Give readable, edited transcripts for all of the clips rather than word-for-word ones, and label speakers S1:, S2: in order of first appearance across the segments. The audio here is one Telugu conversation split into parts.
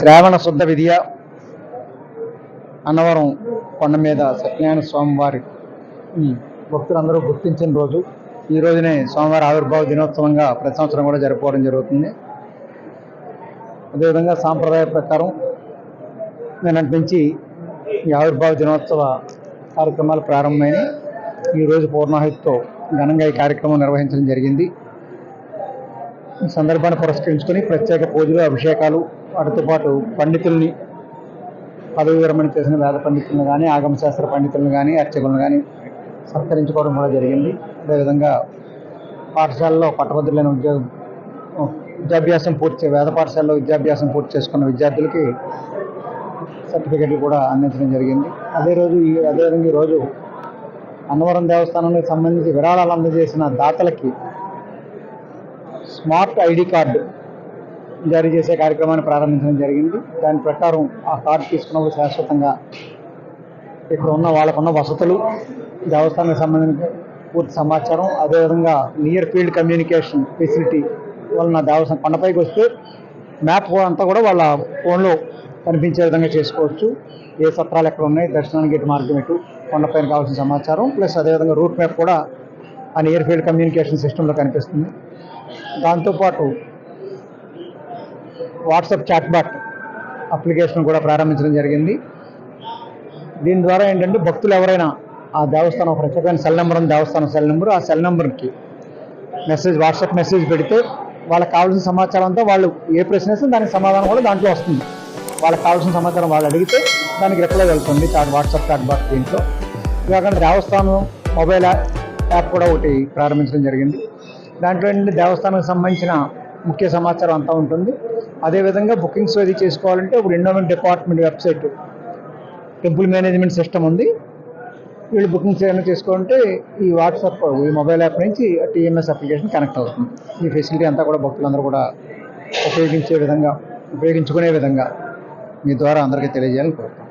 S1: శ్రావణ శుద్ధ విద్య అన్నవరం కొండ మీద సత్యనారాయణ స్వామివారి భక్తులందరూ గుర్తించిన రోజు ఈ రోజునే స్వామివారి ఆవిర్భావ దినోత్సవంగా ప్రతి సంవత్సరం కూడా జరుపుకోవడం జరుగుతుంది. అదేవిధంగా సాంప్రదాయ ప్రకారం నిన్నటి నుంచి ఈ ఆవిర్భావ దినోత్సవ కార్యక్రమాలు ప్రారంభమైనవి. ఈరోజు పూర్ణాహుతితో ఘనంగా ఈ కార్యక్రమం నిర్వహించడం జరిగింది. ఈ సందర్భాన్ని పురస్కరించుకొని ప్రత్యేక పూజలు, అభిషేకాలు, వాటితో పాటు పండితుల్ని, పదవి విరమణ చేసిన వేద పండితులను కానీ, ఆగమశాస్త్ర పండితులను కానీ, అర్చకులను కానీ సత్కరించుకోవడం కూడా జరిగింది. అదేవిధంగా పాఠశాలలో పట్టభద్రులైన విద్యాభ్యాసం వేద పాఠశాలలో విద్యాభ్యాసం పూర్తి చేసుకున్న విద్యార్థులకి సర్టిఫికెట్లు కూడా అందించడం జరిగింది. అదేవిధంగా ఈరోజు అన్నవరం దేవస్థానానికి సంబంధించి విరాళాలు అందజేసిన దాతలకి స్మార్ట్ ఐడి కార్డు జారీ చేసే కార్యక్రమాన్ని ప్రారంభించడం జరిగింది. దాని ప్రకారం ఆ కార్డు తీసుకున్నప్పుడు శాశ్వతంగా ఇక్కడ ఉన్న వాళ్ళకున్న వసతులు, దేవస్థానానికి సంబంధించిన పూర్తి సమాచారం, అదేవిధంగా నియర్ ఫీల్డ్ కమ్యూనికేషన్ ఫెసిలిటీ వలన దేవస్థానం కొండపైకి వస్తే మ్యాప్ అంతా కూడా వాళ్ళ ఫోన్లో కనిపించే విధంగా చేసుకోవచ్చు. ఏ సత్రాలు ఎక్కడ ఉన్నాయి, దర్శనానికి ఎటు మార్గం ఎటు, కొండపైన కావాల్సిన సమాచారం, ప్లస్ అదేవిధంగా రూట్ మ్యాప్ కూడా ఆ నియర్ ఫీల్డ్ కమ్యూనికేషన్ సిస్టంలో కనిపిస్తుంది. దాంతోపాటు వాట్సాప్ చాట్బాట్ అప్లికేషన్ కూడా ప్రారంభించడం జరిగింది. దీని ద్వారా ఏంటంటే భక్తులు ఎవరైనా ఆ దేవస్థానం ప్రత్యేకమైన సెల్ నెంబర్ ఉంది, దేవస్థానం సెల్ నెంబర్, ఆ సెల్ నెంబర్కి వాట్సాప్ మెసేజ్ పెడితే వాళ్ళకి కావాల్సిన సమాచారం అంతా, వాళ్ళు ఏ ప్రశ్న వేస్తే దానికి సమాధానం కూడా దాంట్లో వస్తుంది. వాళ్ళకి కావాల్సిన సమాచారం వాళ్ళు అడిగితే దానికి రిప్లై వెళ్తుంది వాట్సాప్ చాట్బాట్. దీంట్లో ఇవాళ దేవస్థానం మొబైల్ యాప్ కూడా ఒకటి ప్రారంభించడం జరిగింది. దాంట్లో ఏంటంటే దేవస్థానానికి సంబంధించిన ముఖ్య సమాచారం అంతా ఉంటుంది. అదేవిధంగా బుకింగ్స్ అది చేసుకోవాలంటే ఇప్పుడు endowment department website temple management system ఉంది. వీళ్ళు బుకింగ్స్ ఏమైనా చేసుకోవాలంటే ఈ వాట్సాప్, ఈ మొబైల్ యాప్ నుంచి టీఎంఎస్ అప్లికేషన్ కనెక్ట్ అవుతుంది. ఈ ఫెసిలిటీ అంతా కూడా భక్తులందరూ కూడా ఉపయోగించుకునే విధంగా మీ ద్వారా అందరికీ తెలియజేయాలని కోరుతాం.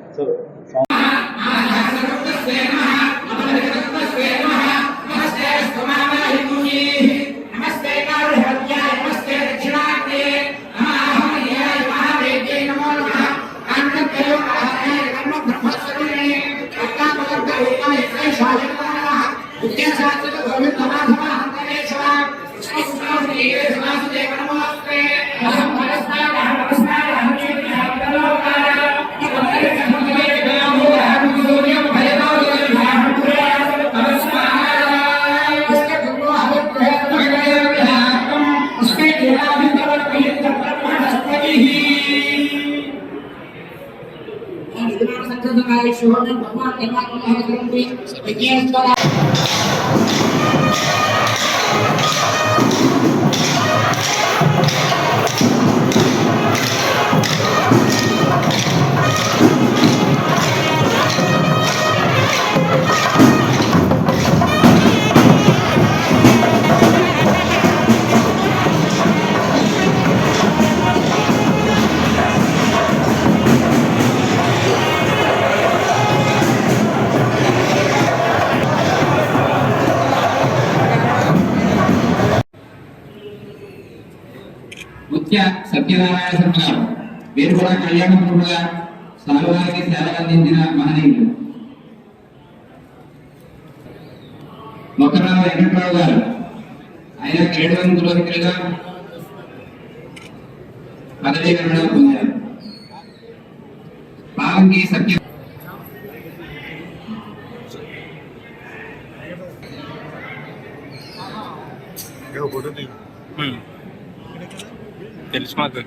S2: సత్యనారాయణ శర్మ గారు, వీరు కూడా కళ్యాణపురుడుగా స్వామివారికి సేవలు అందించిన మహనీయులు. మొక్కరావు వెంకట్రావు గారు, ఆయన క్రీడ పురోహితులుగా పదవీ విరమణ పొందారు. పాలంకి సత్య తెలుసు మాకు.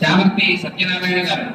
S2: చామర్తి సత్యనారాయణ గారు,